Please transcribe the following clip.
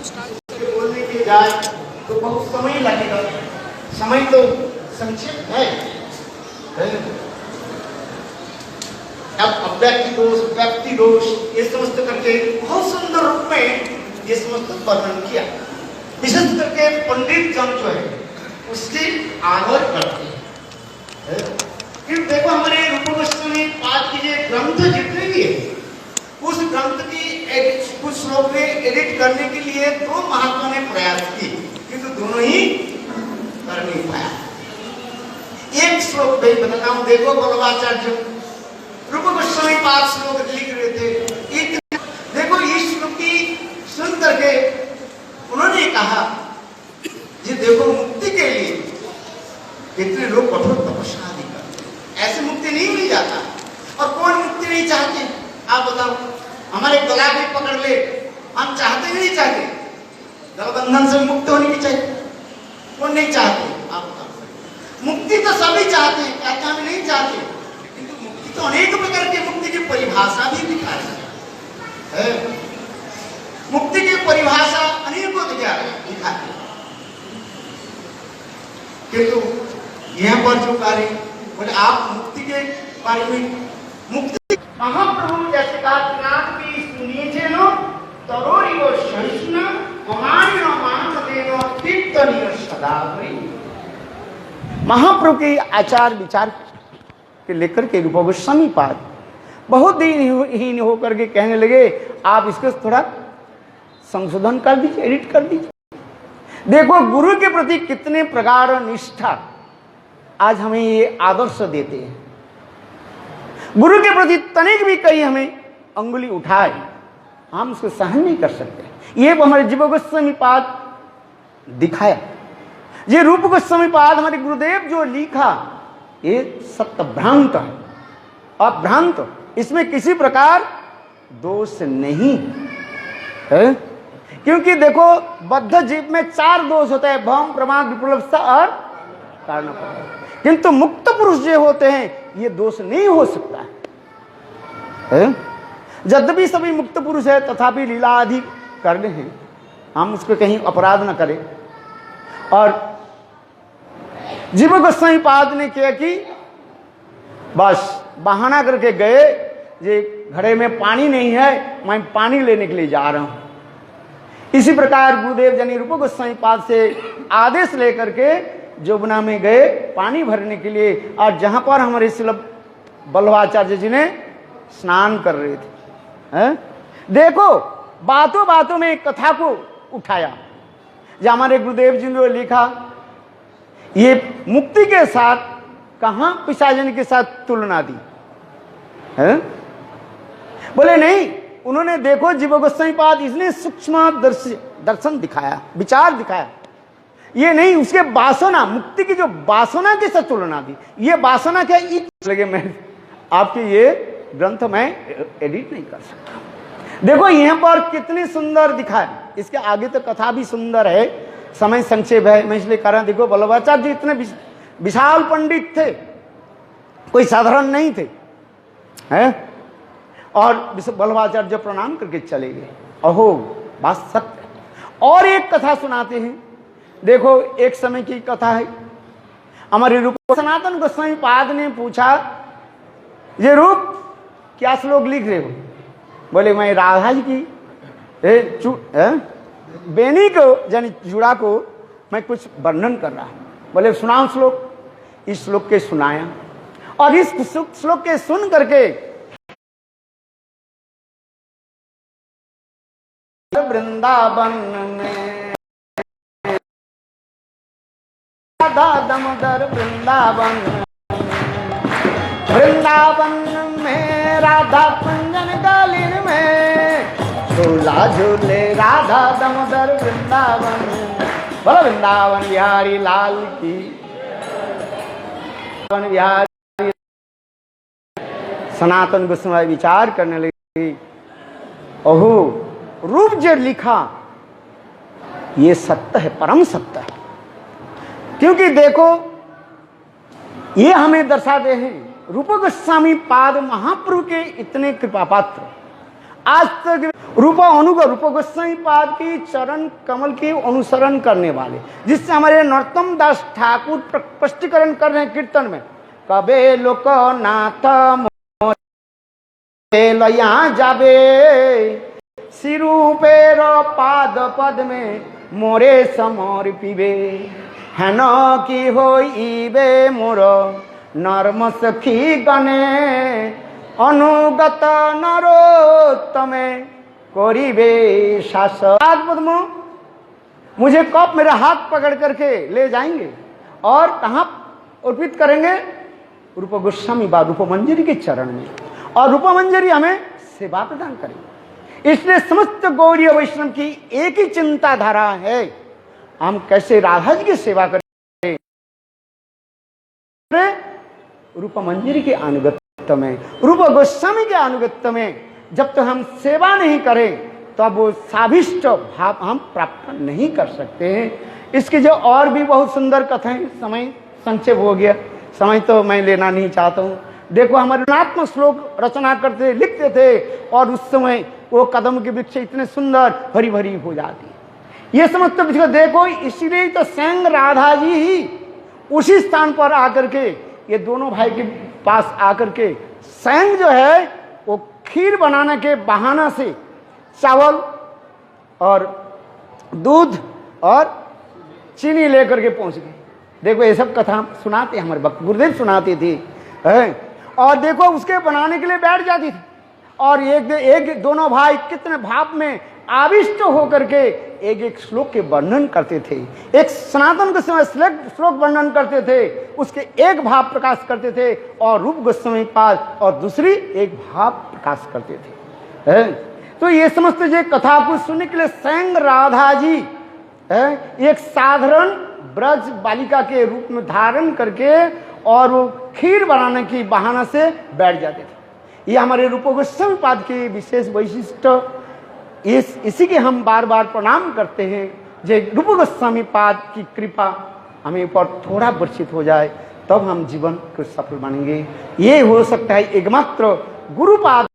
बोलने के जाए तो बहुत समय लगेगा। समय तो संक्षिप्त है। अब अव्यक्ति दोष, व्यक्ति दोष, ये समस्त करके बहुत सुंदर रूप में ये समस्त वर्णन किया। विशेष करके पंडित जन जो है उसकी आदर करते हैं। फिर देखो हमारे रूप गोस्वामी पाद की ये ग्रंथ जितने भी है, उस ग्रंथ की कुछ श्लोक में एडिट करने के लिए दो महात्मा ने प्रयास की, किंतु दोनों ही कर नहीं पाया। एक श्लोक भाई बताता हूं, देखो बल्लभाचार्य रूप गोस्वामी पाद श्लोक लिख रहे थे। देखो इस श्लोक की सुन करके उन्होंने कहा, ये देखो मुक्ति के लिए कितने लोग कठोर तपस्या आदि करते हैं, ऐसे मुक्ति नहीं मिल जाता। और कौन मुक्ति नहीं चाहते आप बताओ? हमारे गला भी पकड़ ले, हम चाहते नहीं चाहते? गला बंधन से मुक्त होने की चाहिए, कौन नहीं चाहते आप बताओ? मुक्ति तो सभी चाहते हैं, कहते हम नहीं चाहते, किंतु मुक्ति तो अनेक प्रकार की मुक्ति की परिभाषा भी दिखा है। मुक्ति की परिभाषा अनेकों दिखाते, किंतु यहां पर जो कार्य बोले आप मुक्ति के बारे में, मुक्ति महाप्रभु जैसे कहा की सुनिए थे नो तरोरी वो सहिष्णु अमानी नो मानस देनो तीर्थनीय सदावरी। महाप्रभु के आचार विचार के लेकर के रूप गोस्वामी पाद बहुत दीनहीन होकर के कहने लगे, आप इसको थोड़ा संशोधन कर दीजिए, एडिट कर दीजिए। देखो गुरु के प्रति कितने प्रगाढ़ निष्ठा आज हमें ये आदर्श देते हैं। गुरु के प्रति तनिक भी कहीं हमें अंगुली उठाए, हम उसको सहन नहीं कर सकते। ये हमारे जीव गोस्वामी पाद दिखाया। ये रूप गोस्वामी पाद हमारे गुरुदेव जो लिखा, ये सत्य भ्रांत है, अभ्रांत, इसमें किसी प्रकार दोष नहीं है। क्योंकि देखो बद्ध जीव में 4 दोष होते हैं, भ्रम, प्रमाद, विप्लवता और कारण। किंतु मुक्त पुरुष जो होते हैं ये दोष नहीं हो सकता है। यद्यपि सभी मुक्त पुरुष है तथापि लीला आदि करने हैं, हम उसको कहीं अपराध न करें। और जीव गोस्वामी पाद ने किया कि बस बहाना करके गए, ये घड़े में पानी नहीं है, मैं पानी लेने के लिए जा रहा हूं। इसी प्रकार गुरुदेव यानी रूप गोस्वामी पाद से आदेश लेकर के जमुना में गए पानी भरने के लिए, और जहां पर हमारे श्रील बल्लभाचार्य जी ने स्नान कर रहे थे। देखो बातों बातों में कथा को उठाया। जो हमारे गुरुदेव जी ने लिखा, ये मुक्ति के साथ कहां पिशाचन के साथ तुलना दी है? बोले नहीं, उन्होंने देखो जीव गोस्वामी पाद इसने सूक्ष्म दर्शन दिखाया, विचार दिखाया। ये नहीं उसके वासना, मुक्ति की जो वासना के साथ तुलना दी। ये वासना क्या लगे, मैं आपके ये ग्रंथ में एडिट नहीं कर सकता। देखो यहां पर कितनी सुंदर दिखाया। इसके आगे तो कथा भी सुंदर है, समय संक्षेप है, मैं इसलिए कह रहा हूं। देखो बल्लभाचार्य जी इतने विशाल पंडित थे, कोई साधारण नहीं थे, हैं? और बल्लभाचार्य जो प्रणाम करके चले गए। अहो बात सत्य। और एक कथा सुनाते हैं। देखो एक समय की कथा है। हमारे रूप सनातन गोस्वामी पाद ने पूछा, ये रूप क्या श्लोक लिख रहे हो? बोले मैं राधा जी की बेनी को यानी जुड़ा को मैं कुछ वर्णन कर रहा हूं। बोले सुनाओ श्लोक। इस श्लोक के सुनाया, और इस श्लोक के सुन करके वृंदावन में राधा दामोदर, वृंदावन वृंदावन में राधा कुंजन कालीन में झूला झूले राधा दामोदर वृंदावन। बोलो वृंदावन बिहारी लाल की, बिहारी। सनातन गोस्वामी विचार करने लगे, ओहो रूप जो लिखा ये सत्य है, परम सत्य है। क्योंकि देखो ये हमें दर्शाते हैं रूप गोस्वामी पाद महाप्रभु के इतने कृपा पात्र। आज तक रूप अनुग रूप गोस्वामी पाद की चरण कमल की अनुसरण करने वाले, जिससे हमारे नरोत्तम दास ठाकुर स्पष्टीकरण कर रहे हैं कीर्तन में, कबे लोक नाथ लया जाबे सिरूपेर पाद पद में मोरे समर्पिबे हेन की होइबे मोर नर्म सखी गणे अनुगत नरोत्तमे करिबे शासन। पद्म मुझे कब मेरा हाथ पकड़ करके ले जाएंगे और कहाँ अर्पित करेंगे? रूप गोस्वामी बा रूप मंजरी के चरण में, और रूप मंजरी हमें सेवा प्रदान करेंगे। इसलिए समस्त गौरीय वैष्णव की एक ही चिंताधारा है, हम कैसे राधा जी की सेवा करें रूप मंजरी के अनुगत्य में, रूप गोस्वामी के अनुगत्य में। जब तक तो हम सेवा नहीं करें तब तो वो साभिष्ट भाव हम प्राप्त नहीं कर सकते हैं। इसकी जो और भी बहुत सुंदर कथाएं, समय संक्षेप हो गया, समय तो मैं लेना नहीं चाहता हूँ। देखो हमारे रचनात्मक श्लोक रचना करते लिखते थे, और उस समय वो कदम के वृक्ष इतने सुंदर हरी भरी हो जाती। ये समस्त वृक्ष देखो, इसीलिए तो स्वयं राधा जी ही उसी स्थान पर आकर के, ये दोनों भाई के पास आकर के स्वयं जो है वो खीर बनाने के बहाना से चावल और दूध और चीनी लेकर के पहुंच गए। देखो ये सब कथा सुनाते हमारे भक्त गुरुदेव सुनाते थे, और देखो उसके बनाने के लिए बैठ जाती थी, और एक दोनों भाई कितने भाव में आविष्ट होकर के एक एक श्लोक के वर्णन करते थे। एक सनातन गोस्वामी श्लोक वर्णन करते थे, उसके एक भाव प्रकाश करते थे, और रूप गोस्वामी पाद और दूसरी एक भाव प्रकाश करते थे। तो ये समस्त जो कथा को सुनने के लिए स्वयं राधा जी एक साधारण ब्रज बालिका के रूप में धारण करके और वो खीर बनाने की बहाना से बैठ जाते थे। ये हमारे रूप गोस्वामी पाद के विशेष वैशिष्ट, इसी के हम बार बार प्रणाम करते हैं। जो रूप गोस्वामी पाद की कृपा हमें पर थोड़ा वर्षित हो जाए, तब हम जीवन को सफल बनेंगे। ये हो सकता है एकमात्र गुरुपाद